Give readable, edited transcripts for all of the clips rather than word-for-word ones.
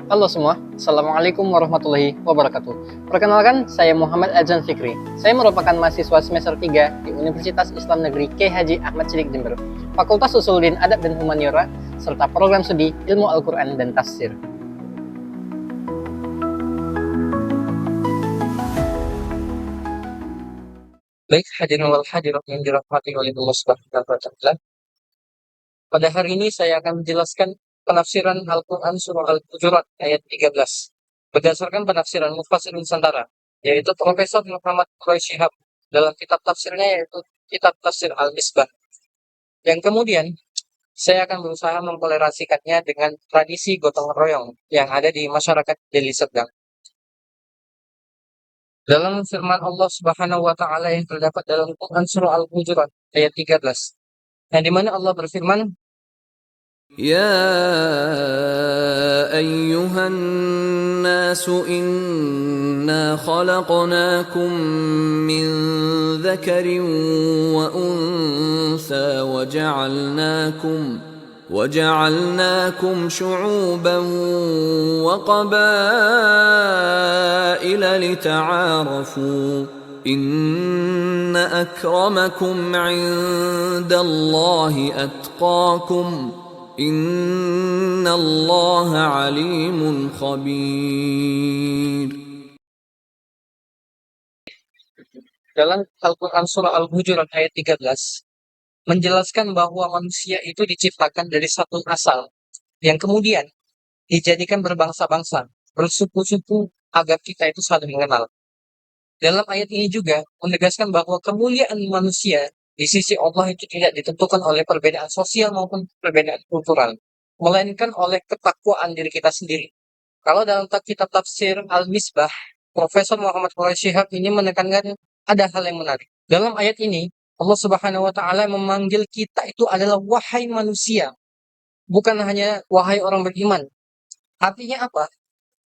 Halo semua, Assalamualaikum warahmatullahi wabarakatuh. Perkenalkan, saya Muhammad Adjan Fikri. Saya merupakan mahasiswa semester 3 di Universitas Islam Negeri K. Haji Ahmad Sidik Jember, Fakultas Usuluddin Adab dan Humaniora, serta program studi Ilmu Al-Quran dan Tafsir. Baik, hadirin wal hadirat yang dirahmati oleh Allah Subhanahu wa taala. Pada hari ini saya akan menjelaskan penafsiran Al-Qur'an surah Al-Hujurat ayat 13 berdasarkan penafsiran Mufassir Nusantara, yaitu Profesor Muhammad Quraish Shihab dalam kitab tafsirnya, yaitu kitab tafsir Al-Misbah. Yang kemudian saya akan berusaha mengkolerasikannya dengan tradisi gotong royong yang ada di masyarakat Deli Serdang. Dalam firman Allah Subhanahu wa taala yang terdapat dalam Quran surah Al-Hujurat ayat 13, yang dimana Allah berfirman, يا أيها الناس إنا خلقناكم من ذكر وأنثى وجعلناكم شعوبا وقبائل لتعارفوا إن أكرمكم عند الله أتقاكم إن الله عليم خبير. dalam Al-Quran surah Al-Hujurat ayat 13 menjelaskan bahwa manusia itu diciptakan dari satu asal yang kemudian dijadikan berbangsa-bangsa, bersuku-suku agar kita itu saling mengenal. Dalam ayat ini juga menegaskan bahwa kemuliaan manusia di sisi Allah itu tidak ditentukan oleh perbedaan sosial maupun perbedaan kultural, melainkan oleh ketakwaan diri kita sendiri. Kalau dalam kitab tafsir Al-Misbah, Profesor Muhammad Quraish Shihab ini menekankan ada hal yang menarik. Dalam ayat ini, Allah Subhanahu wa taala memanggil kita itu adalah wahai manusia, bukan hanya wahai orang beriman. Artinya apa?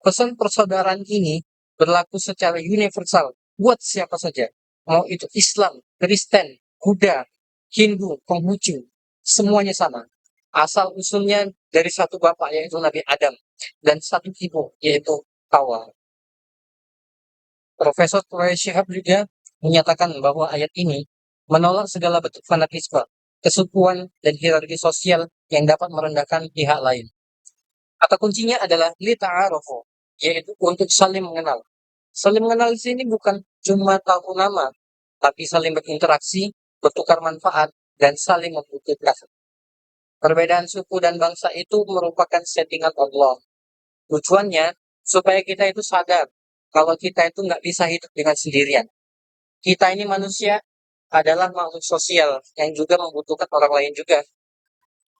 Pesan persaudaraan ini berlaku secara universal buat siapa saja. Mau itu Islam, Kristen, Buddha, Hindu, Konghucu, semuanya sama. Asal usulnya dari satu bapak, yaitu Nabi Adam, dan satu ibu, yaitu Hawa. Profesor Quraish Shihab juga menyatakan bahwa ayat ini menolak segala bentuk fanatisme, kesukuan, dan hierarki sosial yang dapat merendahkan pihak lain. Kata kuncinya adalah lita'arufu, yaitu untuk saling mengenal. Saling mengenal di sini bukan cuma tahu nama, tapi saling berinteraksi, bertukar manfaat, dan saling membutuhkan. Perbedaan suku dan bangsa itu merupakan settingan Allah. Tujuannya supaya kita itu sadar kalau kita itu nggak bisa hidup dengan sendirian. Kita ini manusia adalah makhluk sosial yang juga membutuhkan orang lain juga.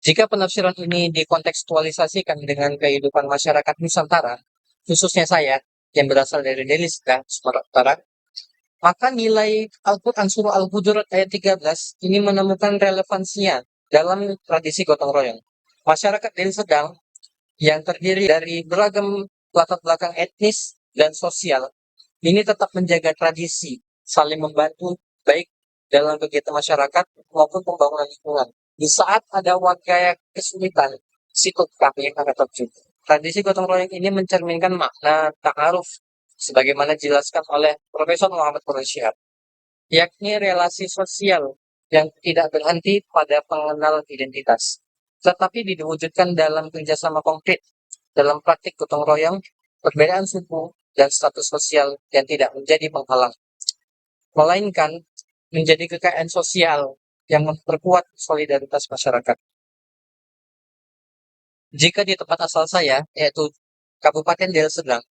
Jika penafsiran ini dikontekstualisasikan dengan kehidupan masyarakat Nusantara, khususnya saya yang berasal dari Deli Serdang, Sumatera Utara, maka nilai Al-Quran surah Al-Hujurat ayat 13 ini menemukan relevansinya dalam tradisi gotong royong. Masyarakat Deli Serdang yang terdiri dari beragam latar belakang etnis dan sosial, ini tetap menjaga tradisi, saling membantu, baik dalam kegiatan masyarakat maupun pembangunan lingkungan. Di saat ada warga yang kesulitan, situ kami yang akan terjun. Tradisi gotong royong ini mencerminkan makna ta'aruf, sebagaimana dijelaskan oleh Profesor Muhammad Quraish Shihab, yakni relasi sosial yang tidak berhenti pada pengenal identitas, tetapi diwujudkan dalam kerjasama konkret, dalam praktik gotong royong, perbedaan suku, dan status sosial yang tidak menjadi penghalang, melainkan menjadi kekayaan sosial yang memperkuat solidaritas masyarakat. Jika di tempat asal saya, yaitu Kabupaten Deli Serdang,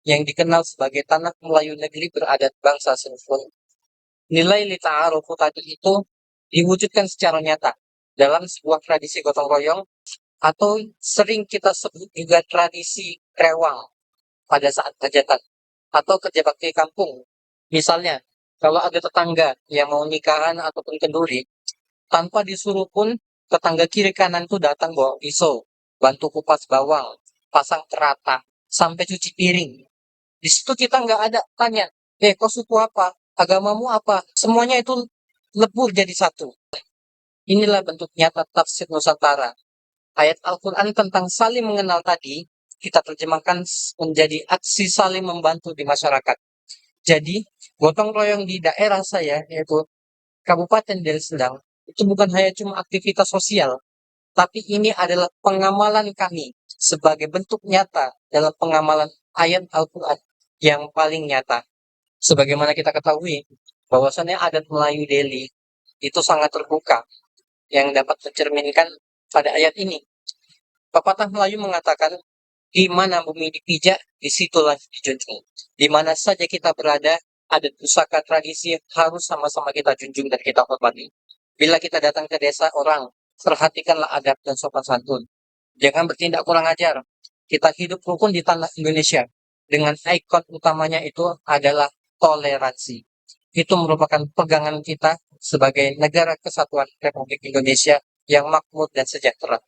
yang dikenal sebagai tanah Melayu negeri beradat bangsa senusun, nilai lita'arufu tadi itu diwujudkan secara nyata dalam sebuah tradisi gotong royong, atau sering kita sebut juga tradisi rewang pada saat hajatan atau kerja bakti kampung. Misalnya, kalau ada tetangga yang mau nikahan ataupun kenduri, tanpa disuruh pun tetangga kiri kanan tuh datang bawa pisau, bantu kupas bawang, pasang terata, sampai cuci piring. Di situ kita nggak ada tanya, kau suku apa? Agamamu apa? Semuanya itu lebur jadi satu. Inilah bentuk nyata tafsir Nusantara. Ayat Al-Quran tentang saling mengenal tadi kita terjemahkan menjadi aksi saling membantu di masyarakat. Jadi, gotong royong di daerah saya, yaitu Kabupaten Deli Serdang, itu bukan hanya cuma aktivitas sosial, tapi ini adalah pengamalan kami sebagai bentuk nyata dalam pengamalan ayat Al-Quran yang paling nyata. Sebagaimana kita ketahui, bahwasannya adat Melayu Deli itu sangat terbuka, yang dapat mencerminkan pada ayat ini. Pepatah Melayu mengatakan, di mana bumi dipijak, disitulah dijunjung. Di mana saja kita berada, adat pusaka tradisi harus sama-sama kita junjung dan kita hormati. Bila kita datang ke desa orang, perhatikanlah adab dan sopan santun. Jangan bertindak kurang ajar. Kita hidup rukun di tanah Indonesia. Dengan ikon utamanya itu adalah toleransi. Itu merupakan pegangan kita sebagai negara kesatuan Republik Indonesia yang makmur dan sejahtera.